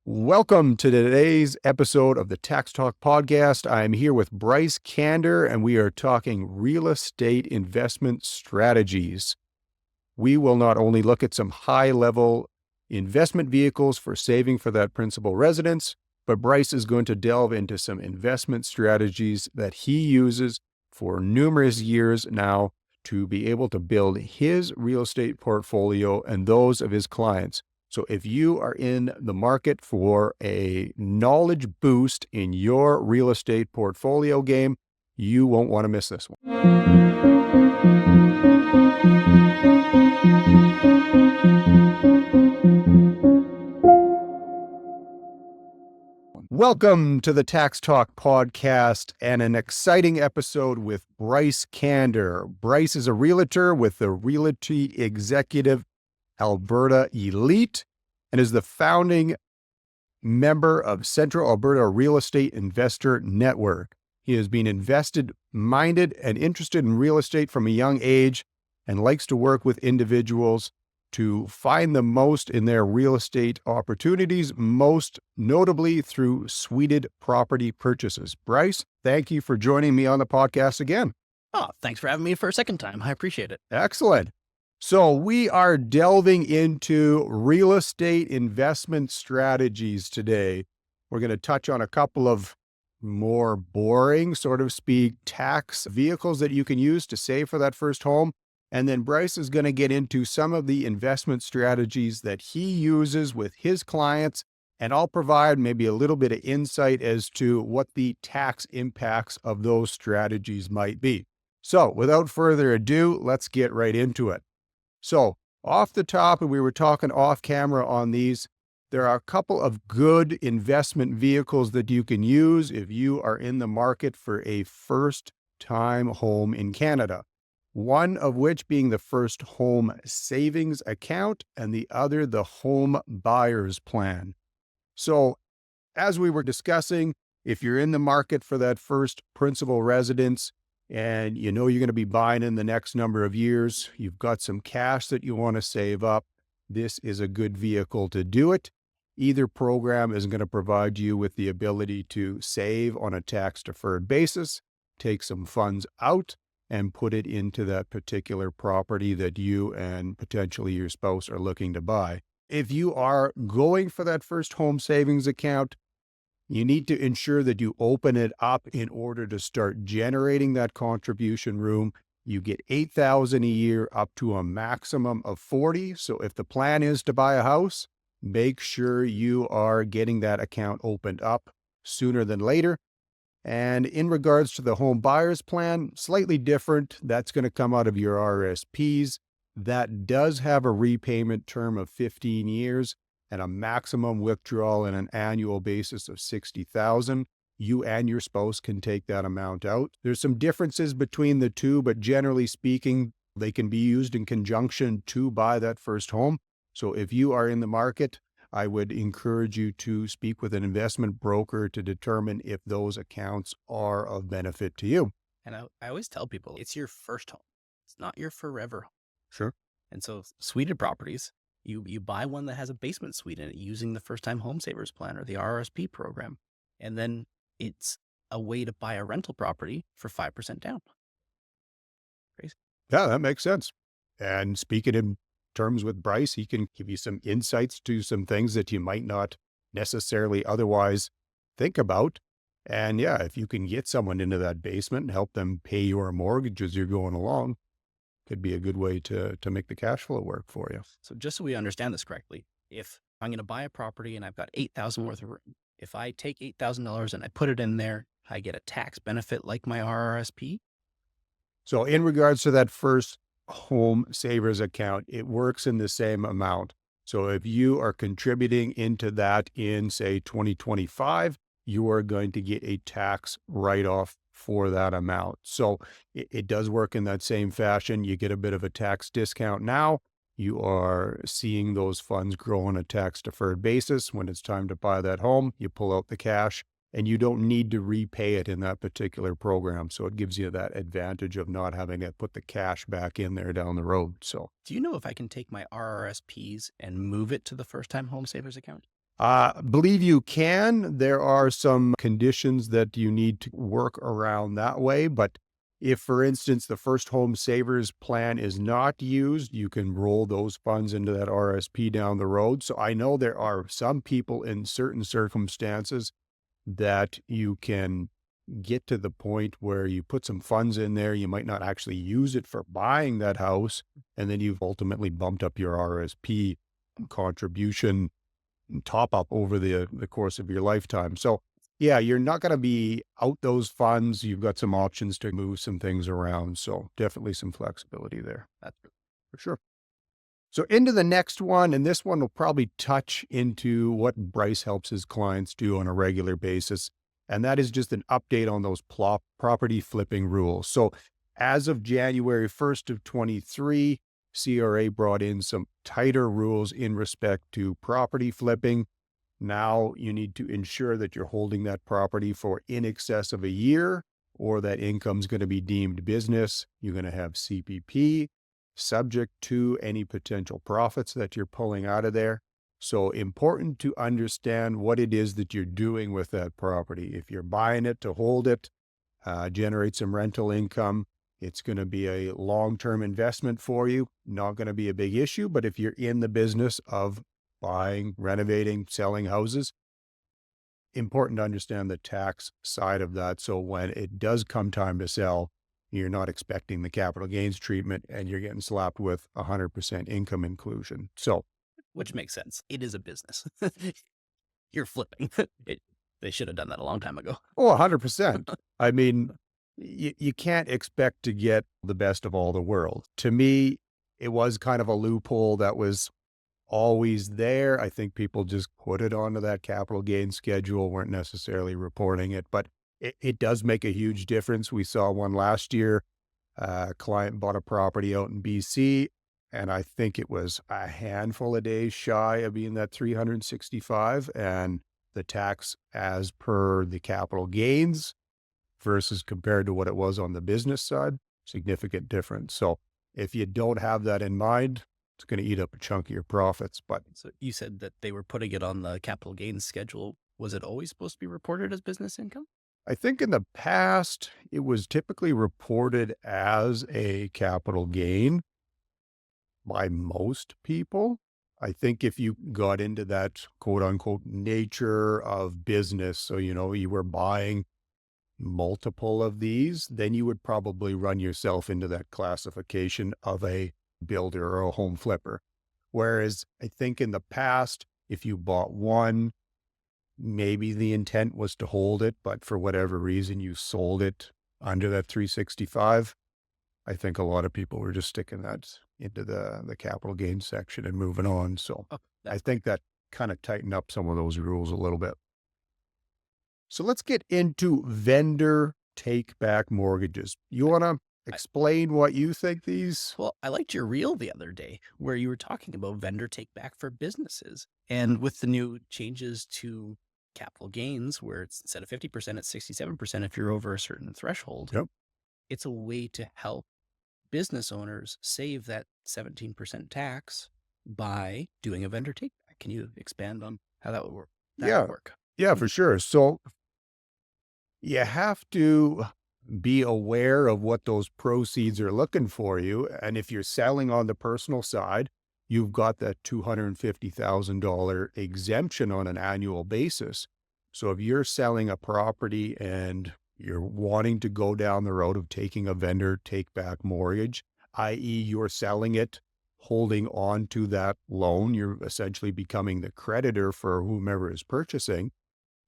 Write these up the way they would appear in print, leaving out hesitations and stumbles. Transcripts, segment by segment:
Welcome to today's episode of the Tax Talk Podcast. I'm here with Bryce Kander, and we are talking real estate investment strategies. We will not only look at some high-level investment vehicles for saving for that principal residence, but Bryce is going to delve into some investment strategies that he uses for numerous years now to be able to build his real estate portfolio and those of his clients. So if you are in the market for a knowledge boost in your real estate portfolio game, you won't want to miss this one. Welcome to the Tax Talk Podcast and an exciting episode with Bryce Kander. Bryce is a realtor with the Realty Executive Alberta Elite and is the founding member of Central Alberta Real Estate Investor Network. He has been invested-minded and interested in real estate from a young age and likes to work with individuals to find the most in their real estate opportunities, most notably through suited property purchases. Bryce, thank you for joining me on the podcast again. Oh, thanks for having me for a second time. I appreciate it. Excellent. So we are delving into real estate investment strategies today. We're going to touch on a couple of more boring, so to speak, tax vehicles that you can use to save for that first home. And then Bryce is going to get into some of the investment strategies that he uses with his clients. And I'll provide maybe a little bit of insight as to what the tax impacts of those strategies might be. So without further ado, let's get right into it. So off the top, and we were talking off camera on these, there are a couple of good investment vehicles that you can use if you are in the market for a first-time home in Canada. One of which being the First Home Savings Account and the other the Home Buyers Plan. So as we were discussing, if you're in the market for that first principal residence, and you know you're going to be buying in the next number of years, you've got some cash that you want to save up, this is a good vehicle to do it. Either program is going to provide you with the ability to save on a tax-deferred basis, take some funds out, and put it into that particular property that you and potentially your spouse are looking to buy. If you are going for that first home savings account, you need to ensure that you open it up in order to start generating that contribution room. You get $8,000 a year up to a maximum of $40,000. So if the plan is to buy a house, make sure you are getting that account opened up sooner than later. And in regards to the home buyers plan, slightly different. That's going to come out of your RSPs. That does have a repayment term of 15 years. And a maximum withdrawal on an annual basis of $60,000. You and your spouse can take that amount out. There's some differences between the two, but generally speaking, they can be used in conjunction to buy that first home. So if you are in the market, I would encourage you to speak with an investment broker to determine if those accounts are of benefit to you. And I always tell people, it's your first home. It's not your forever home. Sure. And so suited properties, you buy one that has a basement suite in it using the First Time Home Savers Plan or the RRSP program. And then it's a way to buy a rental property for 5% down. Crazy. Yeah, that makes sense. And speaking in terms with Bryce, he can give you some insights to some things that you might not necessarily otherwise think about. And yeah, if you can get someone into that basement and help them pay your mortgage as you're going along, could be a good way to make the cash flow work for you. So just so we understand this correctly, if I'm going to buy a property and I've got $8,000 worth of room, if I take $8,000 and I put it in there, I get a tax benefit like my RRSP. So in regards to that first home savers account, it works in the same amount. So if you are contributing into that in, say, 2025, you are going to get a tax write-off for that amount. So it does work in that same fashion. You get a bit of a tax discount now. You are seeing those funds grow on a tax-deferred basis. When it's time to buy that home, you pull out the cash, and you don't need to repay it in that particular program. So it gives you that advantage of not having to put the cash back in there down the road. So do you know if I can take my RRSPs and move it to the First Time Home Savers account? Believe you can. There are some conditions that you need to work around that way. But if, for instance, the first home savers plan is not used, you can roll those funds into that RSP down the road. So I know there are some people in certain circumstances that you can get to the point where you put some funds in there. You might not actually use it for buying that house. And then you've ultimately bumped up your RSP contribution top up over the course of your lifetime. So yeah, you're not going to be out those funds. You've got some options to move some things around. So definitely some flexibility there. That's For sure. So into the next one, and this one will probably touch into what Bryce helps his clients do on a regular basis. And that is just an update on those property flipping rules. So as of January 1st of 23, CRA brought in some tighter rules in respect to property flipping. Now you need to ensure that you're holding that property for in excess of a year, or that income's going to be deemed business. You're going to have CPP, subject to any potential profits that you're pulling out of there. So important to understand what it is that you're doing with that property. If you're buying it to hold it, generate some rental income, it's going to be a long-term investment for you, not going to be a big issue. But if you're in the business of buying, renovating, selling houses, important to understand the tax side of that. So when it does come time to sell, you're not expecting the capital gains treatment and you're getting slapped with 100% income inclusion. So, which makes sense. It is a business. You're flipping. They should have done that a long time ago. 100%. I mean, you can't expect to get the best of all the world. To me, it was kind of a loophole that was always there. I think people just put it onto that capital gain schedule, weren't necessarily reporting it, but it does make a huge difference. We saw one last year. A client bought a property out in BC, and I think it was a handful of days shy of being that 365, and the tax as per the capital gains versus compared to what it was on the business side, significant difference. So if you don't have that in mind, it's going to eat up a chunk of your profits. But so you said that they were putting it on the capital gains schedule. Was it always supposed to be reported as business income? I think in the past, it was typically reported as a capital gain by most people. I think if you got into that quote unquote nature of business, so, you were buying multiple of these, then you would probably run yourself into that classification of a builder or a home flipper. Whereas I think in the past, if you bought one, maybe the intent was to hold it, but for whatever reason you sold it under that 365. I think a lot of people were just sticking that into the capital gains section and moving on. So I think that kind of tightened up some of those rules a little bit. So let's get into vendor take back mortgages. You want to explain what you think these? Well, I liked your reel the other day where you were talking about vendor take back for businesses. And with the new changes to capital gains, where it's instead of 50%, it's 67% if you're over a certain threshold. Yep. It's a way to help business owners save that 17% tax by doing a vendor take back. Can you expand on how that would work? Yeah, for sure. So you have to be aware of what those proceeds are looking for you. And if you're selling on the personal side, you've got that $250,000 exemption on an annual basis. So if you're selling a property and you're wanting to go down the road of taking a vendor take back mortgage, i.e. you're selling it, holding on to that loan, you're essentially becoming the creditor for whomever is purchasing.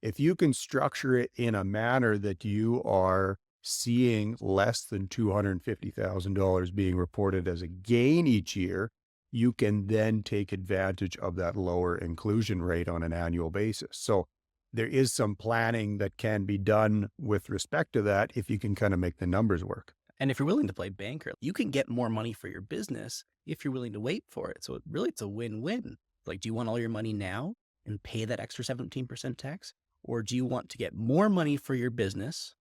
If you can structure it in a manner that you are seeing less than $250,000 being reported as a gain each year, you can then take advantage of that lower inclusion rate on an annual basis. So there is some planning that can be done with respect to that if you can kind of make the numbers work. And if you're willing to play banker, you can get more money for your business if you're willing to wait for it. So it's a win-win. Like, do you want all your money now and pay that extra 17% tax? Or do you want to get more money for your business?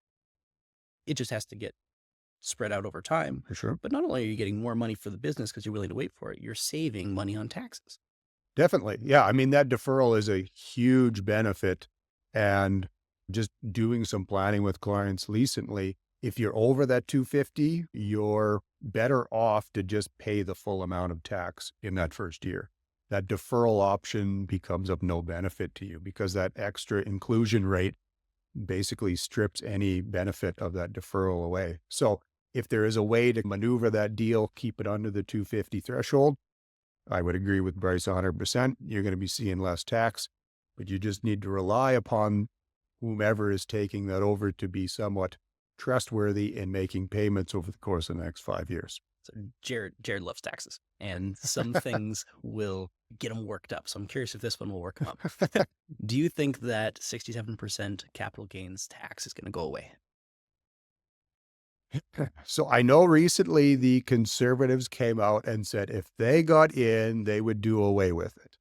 It just has to get spread out over time. For sure. But not only are you getting more money for the business because you're willing to wait for it, you're saving money on taxes. Definitely. Yeah. I mean, that deferral is a huge benefit. And just doing some planning with clients recently, if you're over that 250, you're better off to just pay the full amount of tax in that first year. That deferral option becomes of no benefit to you because that extra inclusion rate basically strips any benefit of that deferral away. So if there is a way to maneuver that deal, keep it under the 250 threshold, I would agree with Bryce 100%. You're going to be seeing less tax, but you just need to rely upon whomever is taking that over to be somewhat trustworthy in making payments over the course of the next 5 years. So Jared loves taxes, and some things will get him worked up. So I'm curious if this one will work him up. Do you think that 67% capital gains tax is going to go away? So I know recently the conservatives came out and said if they got in, they would do away with it.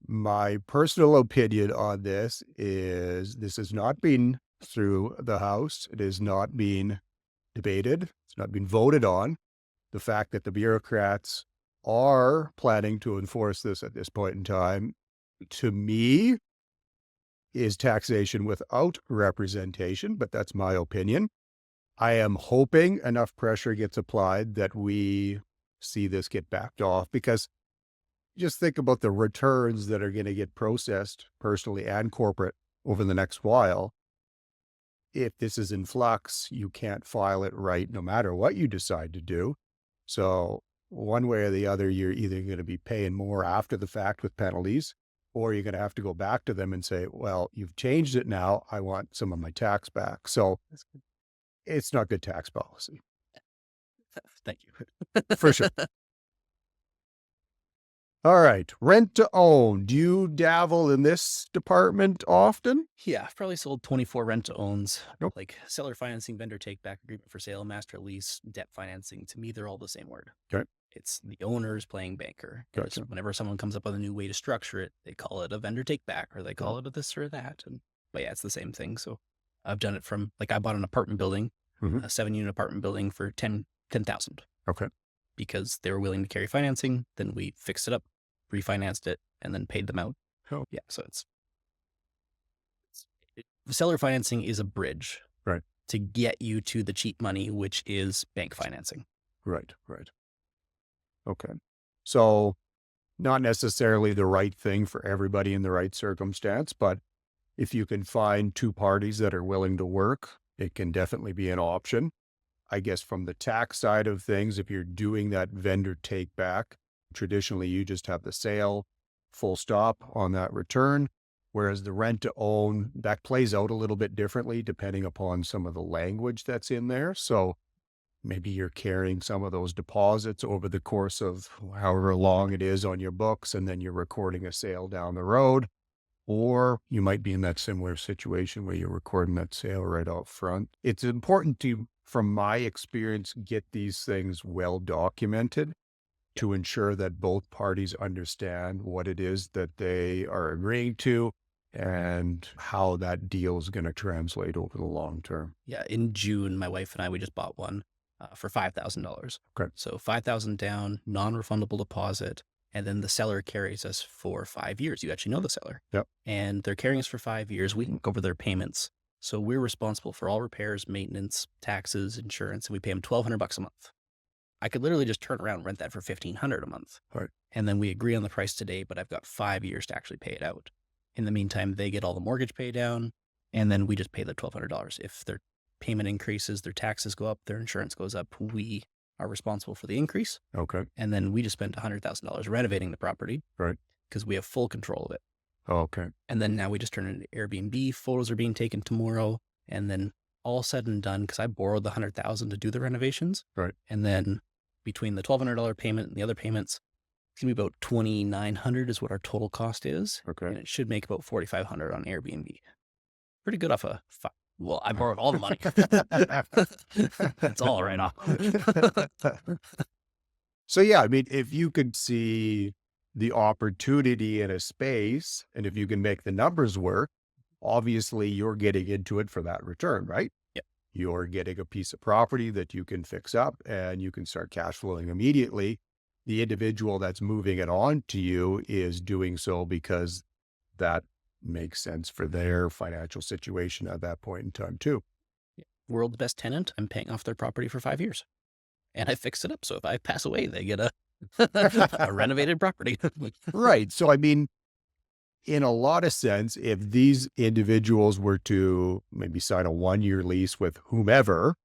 My personal opinion on this has not been through the House. It is not being debated. It's not been voted on. The fact that the bureaucrats are planning to enforce this at this point in time, to me, is taxation without representation, but that's my opinion. I am hoping enough pressure gets applied that we see this get backed off, because just think about the returns that are going to get processed personally and corporate over the next while. If this is in flux, you can't file it right no matter what you decide to do. So one way or the other, you're either going to be paying more after the fact with penalties, or you're going to have to go back to them and say, well, you've changed it now. I want some of my tax back. So it's not good tax policy. Thank you. For sure. All right. Rent to own. Do you dabble in this department often? Yeah, I've probably sold 24 rent to owns, Nope. like seller financing, vendor take back, agreement for sale, master lease, debt financing. To me, they're all the same word. Okay. It's the owners playing banker. Gotcha. Whenever someone comes up with a new way to structure it, they call it a vendor take back, or they call it a this or that. But yeah, it's the same thing. So I've done it from, like, I bought an apartment building, a 7-unit apartment building for $10,000. Okay. Because they were willing to carry financing. Then we fixed it up, refinanced it, and then paid them out. Oh. Yeah. So seller financing is a bridge, right, to get you to the cheap money, which is bank financing. Right. Okay. So not necessarily the right thing for everybody in the right circumstance, but if you can find two parties that are willing to work, it can definitely be an option. I guess from the tax side of things, if you're doing that vendor take back, traditionally you just have the sale, full stop on that return. Whereas the rent to own, that plays out a little bit differently depending upon some of the language that's in there. So maybe you're carrying some of those deposits over the course of however long it is on your books, and then you're recording a sale down the road. Or you might be in that similar situation where you're recording that sale right out front. It's important to, from my experience, get these things well documented to ensure that both parties understand what it is that they are agreeing to and how that deal is going to translate over the long term. Yeah. In June, my wife and I, we just bought one for $5,000. Okay. So $5,000 down, non-refundable deposit. And then the seller carries us for 5 years. You actually know the seller. Yep. And they're carrying us for 5 years. We look over their payments. So we're responsible for all repairs, maintenance, taxes, insurance, and we pay them $1,200 a month. I could literally just turn around and rent that for $1,500 a month. Right. And then we agree on the price today, but I've got 5 years to actually pay it out. In the meantime, they get all the mortgage paid down, and then we just pay the $1,200. If their payment increases, their taxes go up, their insurance goes up, we are responsible for the increase. Okay. And then we just spent $100,000 renovating the property. Right. Because we have full control of it. Okay. And then now we just turn it into Airbnb. Photos are being taken tomorrow. And then all said and done, because I borrowed the $100,000 to do the renovations. Right. And then between the $1,200 payment and the other payments, it's going to be about $2,900 is what our total cost is. Okay. And it should make about $4,500 on Airbnb. Pretty good off well, I borrowed all the money. That's all right off. So yeah, I mean, if you could see the opportunity in a space, and if you can make the numbers work, obviously you're getting into it for that return, right? Yep. You're getting a piece of property that you can fix up and you can start cash flowing immediately. the individual that's moving it on to you is doing so because that makes sense for their financial situation at that point in time too. World's best tenant, I'm paying off their property for 5 years. And I fixed it up. So if I pass away, they get a renovated property. Right. So, I mean, in a lot of sense, if these individuals were to maybe sign a 1-year lease with whomever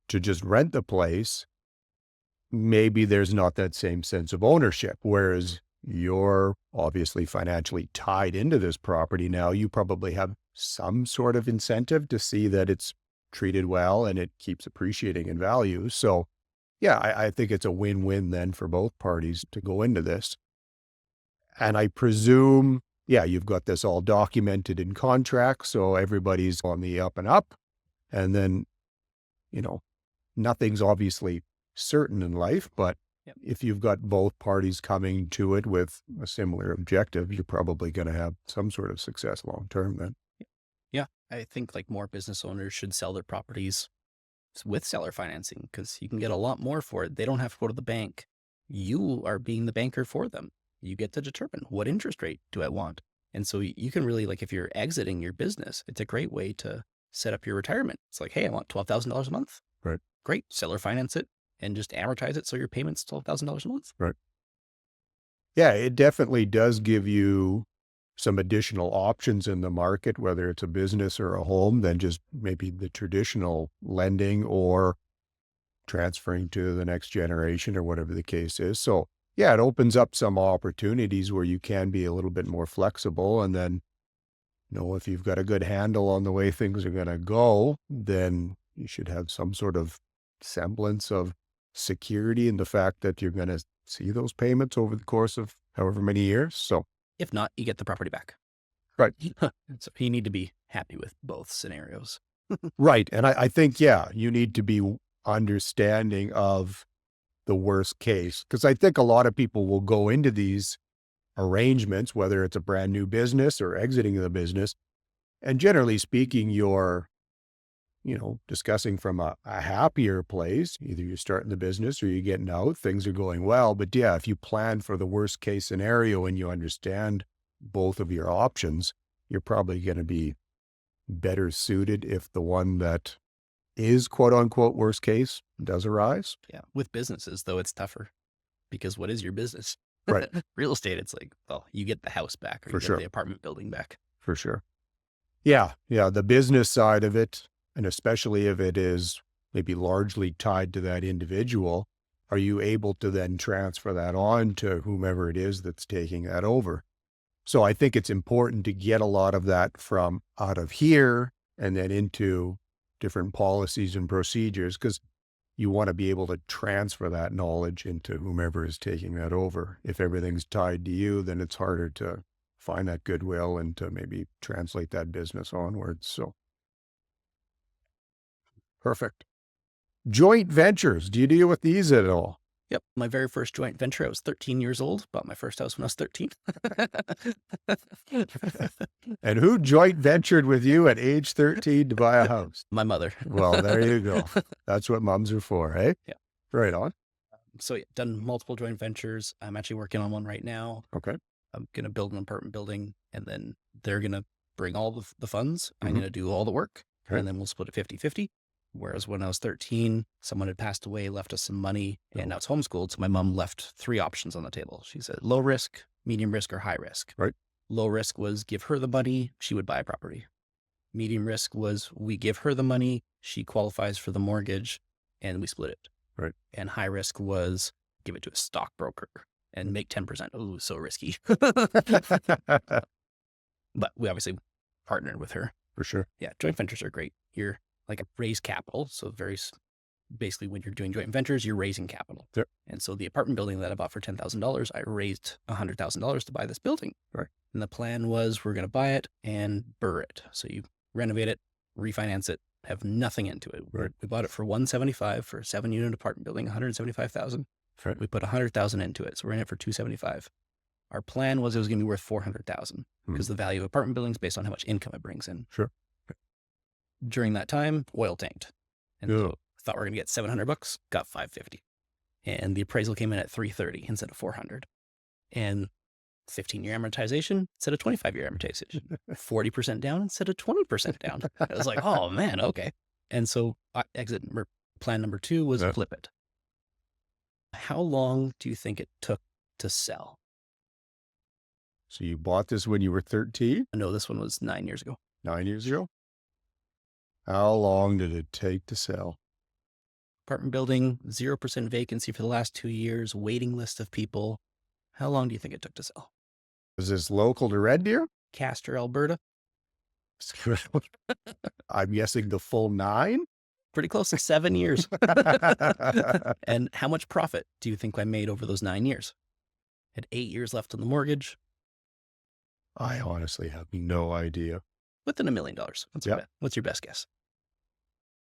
to just rent the place, maybe there's not that same sense of ownership. Whereas you're obviously financially tied into this property now, you probably have some sort of incentive to see that it's treated well and it keeps appreciating in value. So yeah, I think it's a win-win then for both parties to go into this. And I presume, yeah, you've got this all documented in contracts, so everybody's on the up and up. And then, you know, nothing's obviously certain in life, but Yep. if you've got both parties coming to it with a similar objective, you're probably going to have some sort of success long term then. Yeah. I think like more business owners should sell their properties with seller financing because you can get a lot more for it. They don't have to go to the bank. You are being the banker for them. You get to determine what interest rate do I want. And so you can really, like, if you're exiting your business, it's a great way to set up your retirement. It's like, hey, I want $12,000 a month. Right. Great. Seller finance it and just amortize it so your payment's $12,000 a month. Right. Yeah, it definitely does give you some additional options in the market, whether it's a business or a home, than just maybe the traditional lending or transferring to the next generation or whatever the case is. So yeah, it opens up some opportunities where you can be a little bit more flexible. And then, if you've got a good handle on the way things are going to go, then you should have some sort of semblance of security in the fact that you're going to see those payments over the course of however many years. So, If not, you get the property back. right. So you need to be happy with both scenarios. Right. And I think, yeah, you need to be understanding of the worst case, because I think a lot of people will go into these arrangements, whether it's a brand new business or exiting the business. And generally speaking, you're, discussing from a happier place. Either you're starting the business or you're getting out, things are going well. But yeah, if you plan for the worst case scenario and you understand both of your options, you're probably going to be better suited if the one that is quote unquote worst case does arise. Yeah. With businesses, though, it's tougher because what is your business? Right. Real estate, it's like, well, you get the house back or For you sure. get the apartment building back. For sure. Yeah. Yeah. The business side of it, and especially if it is maybe largely tied to that individual, are you able to then transfer that on to whomever it is that's taking that over? So I think it's important to get a lot of that from out of here and then into different policies and procedures, because you want to be able to transfer that knowledge into whomever is taking that over. If everything's tied to you, then it's harder to find that goodwill and to maybe translate that business onwards. So perfect. Joint ventures. Do you deal with these at all? Yep. My very first joint venture, I was 13 years old, bought my first house when I was 13. And who joint ventured with you at age 13 to buy a house? My mother. Well, there you go. That's what moms are for, eh? Yeah. Right on. So yeah, done multiple joint ventures. I'm actually working on one right now. Okay. I'm going to build an apartment building and then they're going to bring all the funds. I'm Mhm. going to do all the work Okay. and then we'll split it 50-50. Whereas when I was 13, someone had passed away, left us some money, and now it's homeschooled. So my mom left 3 options on the table. She said low risk, medium risk, or high risk. Right. Low risk was give her the money, she would buy a property. Medium risk was we give her the money, she qualifies for the mortgage, and we split it. Right. And high risk was give it to a stockbroker and make 10%. Oh, so risky. But we obviously partnered with her. For sure. Yeah, joint ventures are great. You're like raise capital. So basically when you're doing joint ventures, you're raising capital. Yep. And so the apartment building that I bought for $10,000, I raised $100,000 to buy this building. Right. And the plan was we're going to buy it and BRRRR it. So you renovate it, refinance it, have nothing into it. Right. We bought it for $175 for a 7-unit apartment building, $175,000. Right. We put $100,000 into it. So we're in it for $275. Our plan was it was going to be worth $400,000 because the value of apartment buildings based on how much income it brings in. Sure. During that time, oil tanked. And Yeah. so thought we were going to get $700, got $550. and the appraisal came in at 330 instead of 400. And 15-year amortization instead of 25-year amortization, 40% down instead of 20% down. I was like, oh man, okay. And so plan number 2 was flip it. How long do you think it took to sell? So you bought this when you were 13? No, this one was 9 years ago. 9 years ago? How long did it take to sell? Apartment building, 0% vacancy for the last 2 years, waiting list of people. How long do you think it took to sell? Was this local to Red Deer? Kander, Alberta. I'm guessing the full 9? Pretty close to 7 years. And how much profit do you think I made over those 9 years? Had 8 years left on the mortgage. I honestly have no idea. Within $1 million. What's your best guess?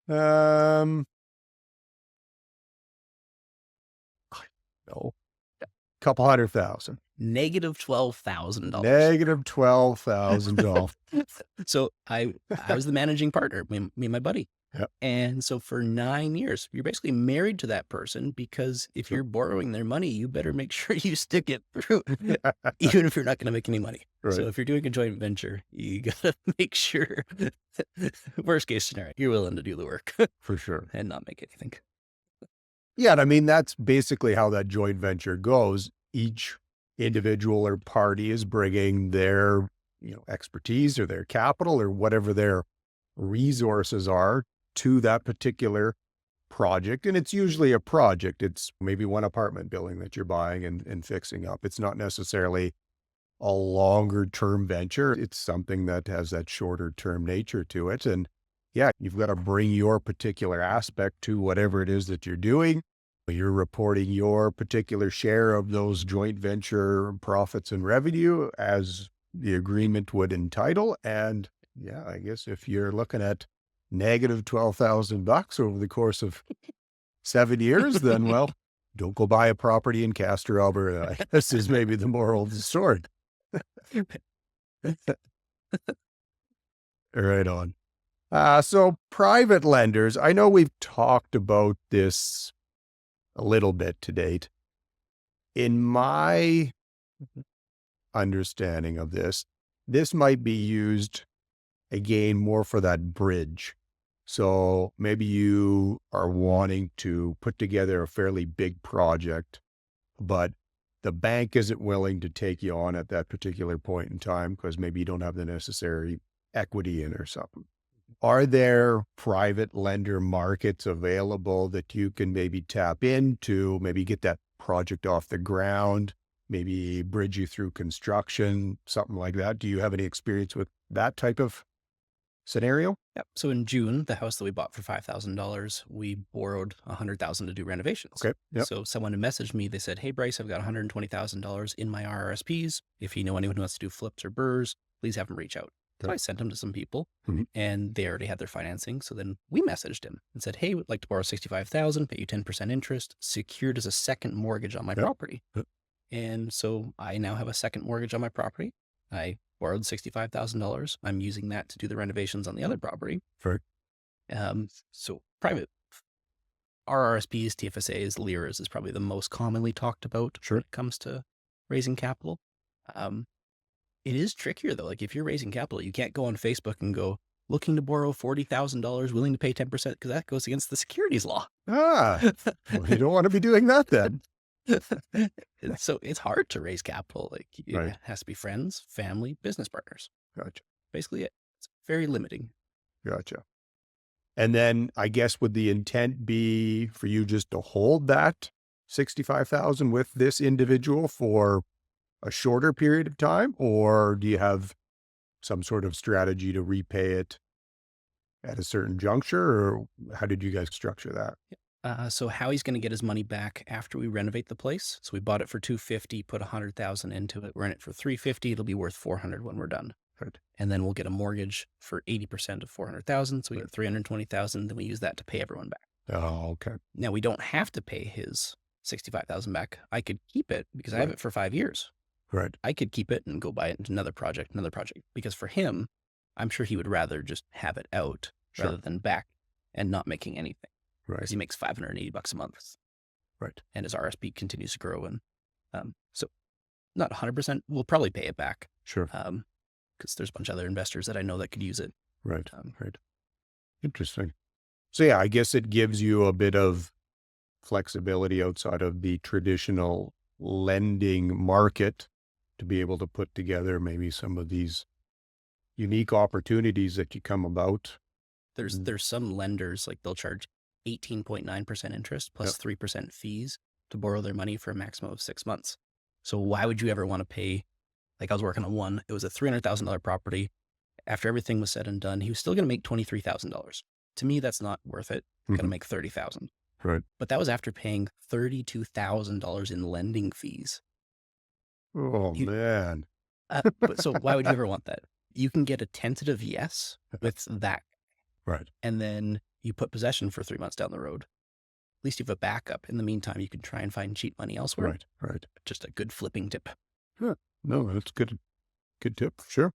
I know. Couple $100,000. Negative $12,000. Negative $12,000. So I was the managing partner, me and my buddy. Yep. And so for 9 years, you're basically married to that person, because if you're borrowing their money, you better make sure you stick it through, even if you're not going to make any money. Right. So if you're doing a joint venture, you got to make sure, worst case scenario, you're willing to do the work. For sure. And not make anything. Yeah, and I mean, that's basically how that joint venture goes. Each individual or party is bringing their, expertise or their capital or whatever their resources are to that particular project. And it's usually a project. It's maybe one apartment building that you're buying and fixing up. It's not necessarily a longer term venture. It's something that has that shorter term nature to it. And yeah, you've got to bring your particular aspect to whatever it is that you're doing. You're reporting your particular share of those joint venture profits and revenue as the agreement would entitle. And yeah, I guess if you're looking at negative $12,000 over the course of 7 years, then, well, don't go buy a property in Kander, Alberta. This is maybe the moral of the story. Right on. So private lenders, I know we've talked about this a little bit to date. In my understanding of this might be used again more for that bridge. So maybe you are wanting to put together a fairly big project, but the bank isn't willing to take you on at that particular point in time because maybe you don't have the necessary equity in or something. Are there private lender markets available that you can maybe tap into, maybe get that project off the ground, maybe bridge you through construction, something like that? Do you have any experience with that type of scenario? Yep. So in June, the house that we bought for $5,000, we borrowed $100,000 to do renovations. Okay. Yep. So someone had messaged me. They said, "Hey, Bryce, I've got $120,000 in my RRSPs. If you know anyone who wants to do flips or BRRRRs, please have them reach out." So I sent them to some people, and they already had their financing. So then we messaged him and said, "Hey, we'd like to borrow $65,000, pay you 10% interest, secured as a second mortgage on my property." And so I now have a second mortgage on my property. I borrowed $65,000. I'm using that to do the renovations on the other property. So private RRSPs, TFSAs, LIRAs is probably the most commonly talked about when it comes to raising capital. It is trickier though. Like if you're raising capital, you can't go on Facebook and go, "Looking to borrow $40,000, willing to pay 10%, because that goes against the securities law. Well, you don't want to be doing that then. So it's hard to raise capital. Like it has to be friends, family, business partners. Gotcha. Basically it. It's very limiting. Gotcha. And then I guess would the intent be for you just to hold that 65,000 with this individual for a shorter period of time, or do you have some sort of strategy to repay it at a certain juncture, or how did you guys structure that? So how he's going to get his money back after we renovate the place. So we bought it for $250, put $100,000 into it. We're in it for $350. It'll be worth $400 when we're done. Right. And then we'll get a mortgage for 80% of $400,000. So we get $320,000. Then we use that to pay everyone back. Oh, okay. Now we don't have to pay his $65,000 back. I could keep it because I have it for 5 years. Right. I could keep it and go buy it into another project, because for him, I'm sure he would rather just have it out rather than back and not making anything. Right. Because he makes $580 a month. Right. And his RSP continues to grow. And so not 100%, we'll probably pay it back. Sure. Because there's a bunch of other investors that I know that could use it. Right. Right. Interesting. So yeah, I guess it gives you a bit of flexibility outside of the traditional lending market to be able to put together maybe some of these unique opportunities that you come about. There's some lenders, like they'll charge 18.9% interest plus 3% fees to borrow their money for a maximum of 6 months. So why would you ever want to pay? Like, I was working on one, it was a $300,000 property. After everything was said and done, he was still going to make $23,000. To me, that's not worth it. I'm going to make $30,000. Right. But that was after paying $32,000 in lending fees. Oh, man. So why would you ever want that? You can get a tentative yes with that. Right. And then you put possession for 3 months down the road. At least you have a backup. In the meantime, you can try and find cheap money elsewhere. Right. Right. Just a good flipping tip. Yeah. No, that's good. Good tip. Sure.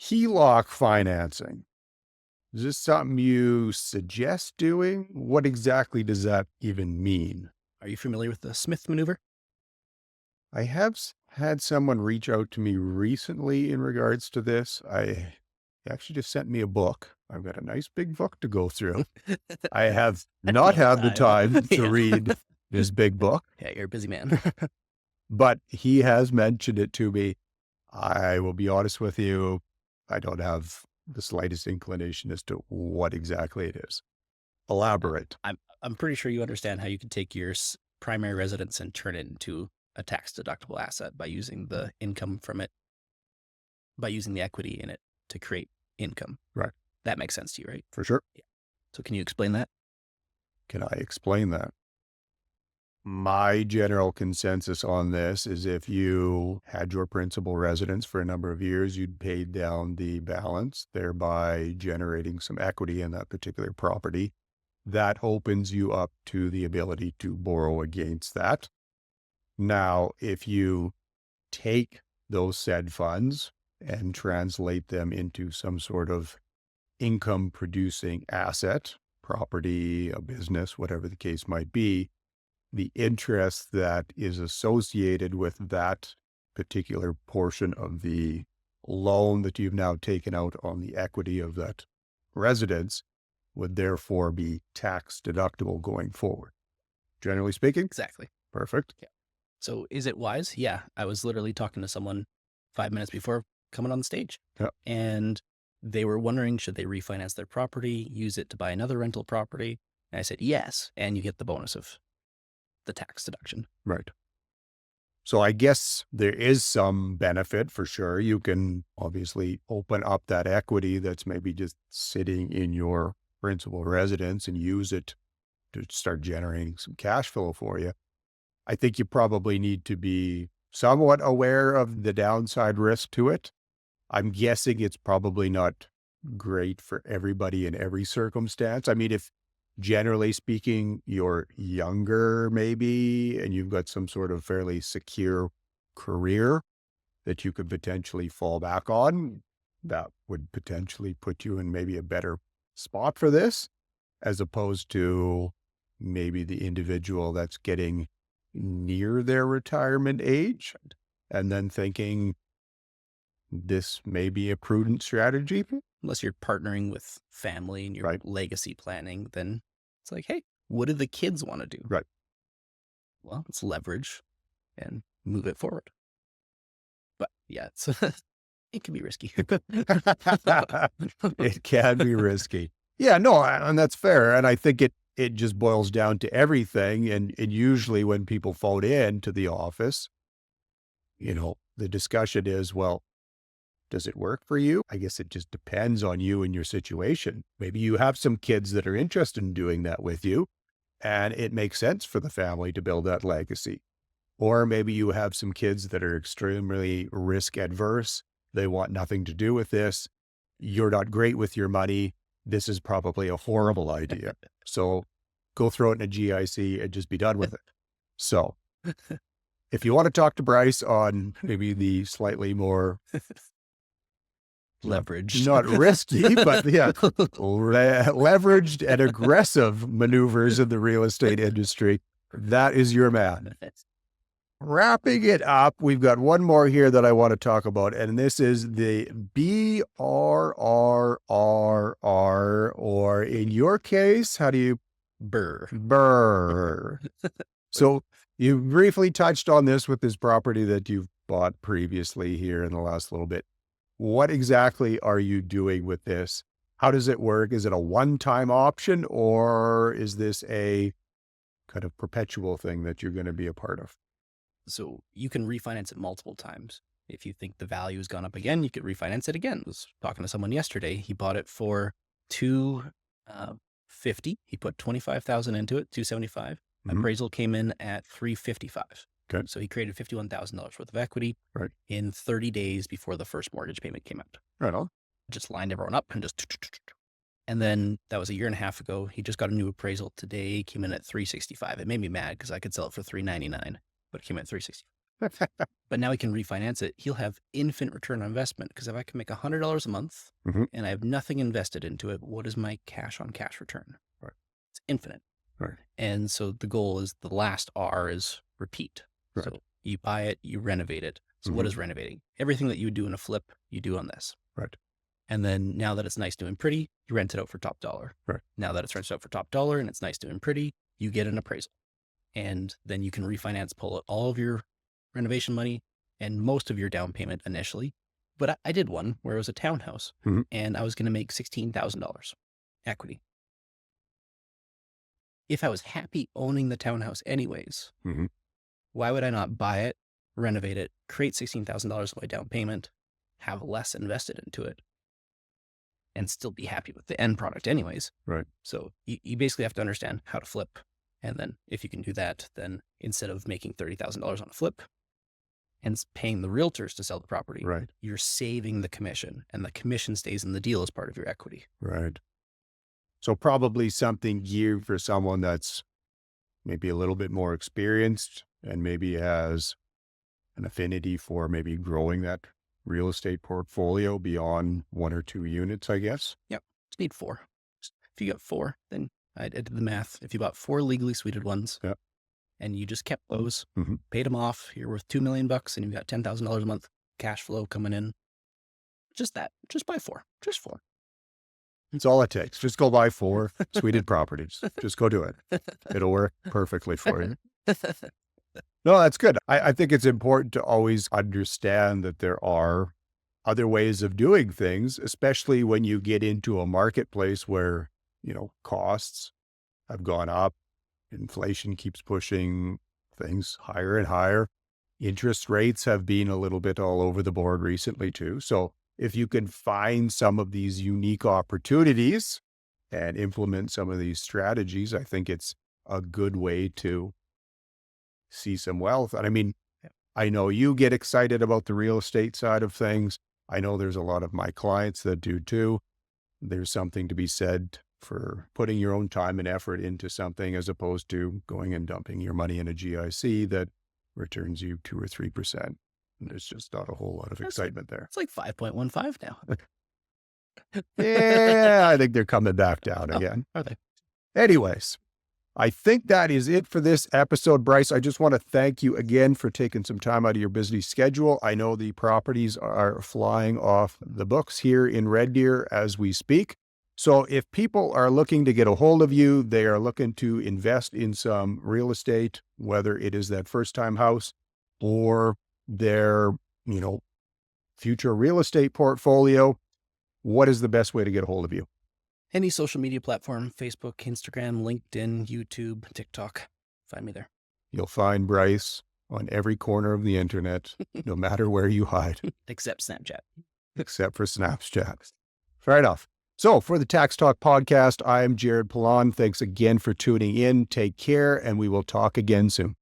HELOC financing. Is this something you suggest doing? What exactly does that even mean? Are you familiar with the Smith maneuver? I have had someone reach out to me recently in regards to this. He actually just sent me a book. I've got a nice big book to go through. I have not had the time to read this big book. Yeah, you're a busy man. But he has mentioned it to me. I will be honest with you. I don't have the slightest inclination as to what exactly it is. Elaborate. I'm pretty sure you understand how you can take your primary residence and turn it into a tax deductible asset by using the income from it, by using the equity in it to create income. Right. That makes sense to you, right? For sure. Yeah. So can you explain that? Can I explain that? My general consensus on this is if you had your principal residence for a number of years, you'd pay down the balance, thereby generating some equity in that particular property. That opens you up to the ability to borrow against that. Now, if you take those said funds and translate them into some sort of income producing asset, property, a business, whatever the case might be, the interest that is associated with that particular portion of the loan that you've now taken out on the equity of that residence would therefore be tax deductible going forward. Generally speaking? Exactly. Perfect. Yeah. So is it wise? Yeah. I was literally talking to someone 5 minutes before coming on the stage. Yeah. And they were wondering, should they refinance their property, use it to buy another rental property? And I said, yes. And you get the bonus of the tax deduction. Right. So I guess there is some benefit for sure. You can obviously open up that equity that's maybe just sitting in your principal residence and use it to start generating some cash flow for you. I think you probably need to be somewhat aware of the downside risk to it. I'm guessing it's probably not great for everybody in every circumstance. I mean, if generally speaking, you're younger maybe, and you've got some sort of fairly secure career that you could potentially fall back on, that would potentially put you in maybe a better spot for this, as opposed to maybe the individual that's getting near their retirement age and then thinking this may be a prudent strategy. Unless you're partnering with family and you're legacy planning, then it's like, hey, what do the kids want to do? Right. Well, it's leverage and move it forward. But yeah, it can be risky. It can be risky. Yeah, no, and that's fair. And I think it just boils down to everything. And usually when people phone in to the office, the discussion is, well, does it work for you? I guess it just depends on you and your situation. Maybe you have some kids that are interested in doing that with you, and it makes sense for the family to build that legacy. Or maybe you have some kids that are extremely risk adverse. They want nothing to do with this. You're not great with your money. This is probably a horrible idea. So go throw it in a GIC and just be done with it. So if you want to talk to Bryce on maybe the slightly more leveraged. Not risky, but yeah, leveraged and aggressive maneuvers in the real estate industry. That is your man. Wrapping it up, we've got one more here that I want to talk about, and this is the BRRRR, or in your case, how do you? BRRRR. So you briefly touched on this with this property that you've bought previously here in the last little bit. What exactly are you doing with this? How does it work? Is it a one-time option, or is this a kind of perpetual thing that you're going to be a part of? So you can refinance it multiple times. If you think the value has gone up again, you could refinance it again. I was talking to someone yesterday. He bought it for $250. He put $25,000 into it, $275. Appraisal came in at $355. Okay. So he created $51,000 worth of equity Right. in 30 days before the first mortgage payment came out. Right on. Just lined everyone up and just. And then that was a year and a half ago. He just got a new appraisal today, came in at $365. It made me mad because I could sell it for $399, but it came in at $360. But now he can refinance it. He'll have infinite return on investment, because if I can make $100 a month and I have nothing invested into it, what is my cash on cash return? Right. It's infinite. Right. And so the goal is, the last R is repeat. Right. So you buy it, you renovate it. So what is renovating? Everything that you would do in a flip, you do on this. Right. And then now that it's nice, new, and pretty, you rent it out for top dollar. Right. Now that it's rented out for top dollar and it's nice, new, and pretty, you get an appraisal. And then you can refinance, pull out all of your renovation money and most of your down payment initially. But I did one where it was a townhouse and I was going to make $16,000 equity. If I was happy owning the townhouse anyways, why would I not buy it, renovate it, create $16,000 of my down payment, have less invested into it, and still be happy with the end product anyways? Right. So you basically have to understand how to flip. And then if you can do that, then instead of making $30,000 on a flip and paying the realtors to sell the property, Right. you're saving the commission, and the commission stays in the deal as part of your equity. Right. So probably something geared for someone that's maybe a little bit more experienced and maybe has an affinity for maybe growing that real estate portfolio beyond 1 or 2 units, I guess. Yep. Just need 4. If you got 4, then I did the math. If you bought 4 legally suited ones, Yep. and you just kept those, paid them off, you're worth $2 million and you've got $10,000 a month cash flow coming in. Just that. Just buy 4. Just 4. It's all it takes. Just go buy 4 suited properties. Just go do it. It'll work perfectly for you. No, that's good. I think it's important to always understand that there are other ways of doing things, especially when you get into a marketplace where, costs have gone up. Inflation keeps pushing things higher and higher. Interest rates have been a little bit all over the board recently too. So if you can find some of these unique opportunities and implement some of these strategies, I think it's a good way to see some wealth. And I mean, I know you get excited about the real estate side of things. I know there's a lot of my clients that do too. There's something to be said for putting your own time and effort into something as opposed to going and dumping your money in a GIC that returns you 2 or 3%. And there's just not a whole lot of excitement there. It's like 5.15 now. Yeah, I think they're coming back down again. Are they? Anyways, I think that is it for this episode. Bryce, I just want to thank you again for taking some time out of your busy schedule. I know the properties are flying off the books here in Red Deer as we speak. So if people are looking to get a hold of you, they are looking to invest in some real estate, whether it is that first-time house or their, future real estate portfolio, what is the best way to get a hold of you? Any social media platform: Facebook, Instagram, LinkedIn, YouTube, TikTok. Find me there. You'll find Bryce on every corner of the internet, no matter where you hide. Except Snapchat. Except for Snapchat. Fair enough. So for the Tax Talk podcast, I'm Jared Pilon. Thanks again for tuning in. Take care, and we will talk again soon.